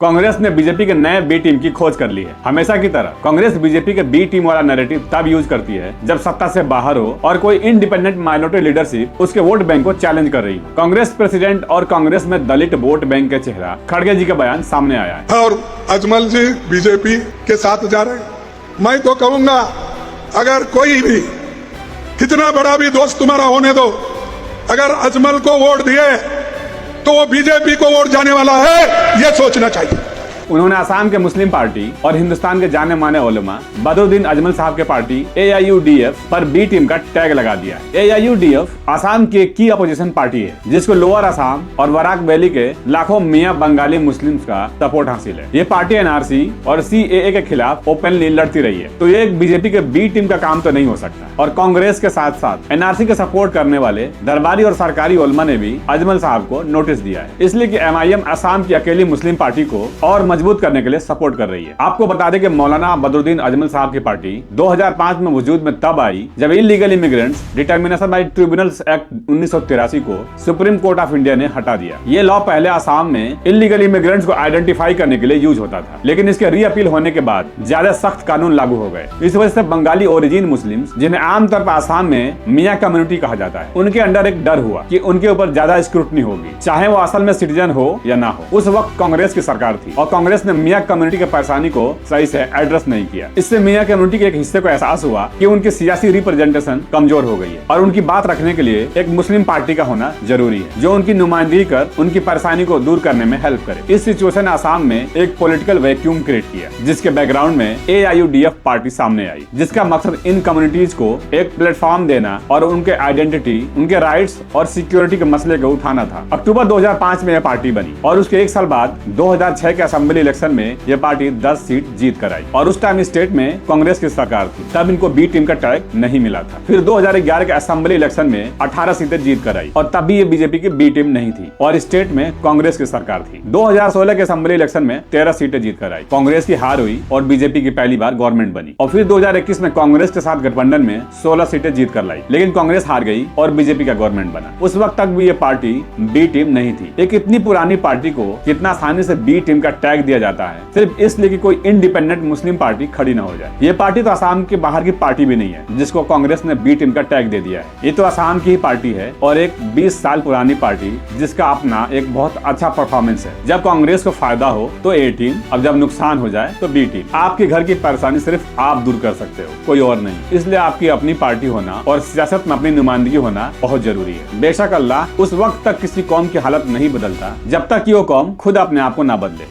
कांग्रेस ने बीजेपी के नए बी टीम की खोज कर ली है। हमेशा की तरह कांग्रेस बीजेपी के बी टीम वाला नैरेटिव तब यूज करती है जब सत्ता से बाहर हो और कोई इंडिपेंडेंट माइनॉरिटी लीडरशिप उसके वोट बैंक को चैलेंज कर रही हो। कांग्रेस प्रेसिडेंट और कांग्रेस में दलित वोट बैंक के चेहरा खड़गे जी का बयान सामने आया है। और अजमल जी बीजेपी के साथ जा रहे हैं। मैं तो कहूंगा अगर कोई भी कितना बड़ा भी दोस्त तुम्हारा होने दो, अगर अजमल को वोट दिए तो वो बीजेपी को वोट जाने वाला है, ये सोचना चाहिए। उन्होंने असम के मुस्लिम पार्टी और हिंदुस्तान के जाने माने उलमा बदरुद्दीन अजमल साहब के पार्टी AIUDF पर बी टीम का टैग लगा दिया। AIUDF असम की एक की अपोजिशन पार्टी है जिसको लोअर असम और बराक वैली के लाखों मियां बंगाली मुस्लिम्स का सपोर्ट हासिल है। ये पार्टी NRC और CAA के खिलाफ ओपनली लड़ती रही है, तो ये एक बीजेपी के बी टीम का काम तो नहीं हो सकता। और कांग्रेस के साथ साथ NRC के सपोर्ट करने वाले दरबारी और सरकारी उलमा ने भी अजमल साहब को नोटिस दिया है, इसलिए कि MIM असम की अकेली मुस्लिम पार्टी को और मजबूत करने के लिए सपोर्ट कर रही है। आपको बता दें कि मौलाना बदरुद्दीन अजमल साहब की पार्टी 2005 में वजूद में तब आई जब illegal immigrants determination by tribunals act 1983 को सुप्रीम कोर्ट ऑफ इंडिया ने हटा दिया। ये लॉ पहले असम में इलीगल इमिग्रेंट्स को आइडेंटिफाई करने के लिए यूज होता था, लेकिन इसके री अपील होने के बाद ज्यादा सख्त कानून लागू हो गए। इस वजह से बंगाली ओरिजिन मुस्लिम्स, जिन्हें आमतौर पर असम में मियां कम्युनिटी कहा जाता है, उनके अंडर एक डर हुआ कि उनके ऊपर ज्यादा स्क्रूटनी होगी, चाहे वो असल में सिटीजन हो या ना हो। उस वक्त कांग्रेस की सरकार थी और कांग्रेस ने मियां कम्युनिटी के परेशानी को सही से एड्रेस नहीं किया। इससे मियां कम्युनिटी के एक हिस्से को एहसास हुआ कि उनकी सियासी रिप्रेजेंटेशन कमजोर हो गई है और उनकी बात रखने के लिए एक मुस्लिम पार्टी का होना जरूरी है जो उनकी नुमाइंदगी कर उनकी परेशानी को दूर करने में हेल्प करे। इस सिचुएशन ने असम में एक पॉलिटिकल वैक्यूम क्रिएट किया, जिसके बैकग्राउंड में AIUDF पार्टी सामने आई, जिसका मकसद इन कम्युनिटीज को एक प्लेटफॉर्म देना और उनके आइडेंटिटी, उनके राइट्स और सिक्योरिटी के मसले को उठाना था। अक्टूबर 2005 में यह पार्टी बनी और उसके एक साल बाद 2006 के असेंबली इलेक्शन में यह पार्टी 10 सीट जीत कर आई और उस टाइम स्टेट में कांग्रेस की सरकार थी, तब इनको बी टीम का टैग नहीं मिला था। फिर 2011 के असेंबली इलेक्शन में 18 सीटें जीत कर आई और तब भी ये बीजेपी की बी टीम नहीं थी और स्टेट में कांग्रेस की सरकार थी। 2016 के असेंबली इलेक्शन में 13 सीटें जीत कर आई। कांग्रेस की हार हुई और बीजेपी की पहली बार गवर्नमेंट बनी और फिर 2021 में कांग्रेस के साथ गठबंधन में 16 सीटें जीत कर लाई, लेकिन कांग्रेस हार गई और बीजेपी का गवर्नमेंट बना। उस वक्त तक भी ये पार्टी बी टीम नहीं थी। एक इतनी पुरानी पार्टी को कितना आसानी से बी टीम का टैग दिया जाता है सिर्फ इसलिए कि कोई इंडिपेंडेंट मुस्लिम पार्टी खड़ी ना हो जाए। ये पार्टी तो असम के बाहर की पार्टी भी नहीं है जिसको कांग्रेस ने बी टीम का टैग दे दिया है। ये तो असम की ही पार्टी है और एक 20 साल पुरानी पार्टी जिसका अपना एक बहुत अच्छा परफॉर्मेंस है। जब कांग्रेस को फायदा हो तो ए टीम, अब जब नुकसान हो जाए तो बी टीम। आपके घर की परेशानी सिर्फ आप दूर कर सकते हो, कोई और नहीं। इसलिए आपकी अपनी पार्टी होना और सियासत में अपनी नुमाइंदगी होना बहुत जरूरी है। बेशक अल्लाह उस वक्त तक किसी कौम की हालत नहीं बदलता जब तक कि वो कौम खुद अपने आप को ना बदले।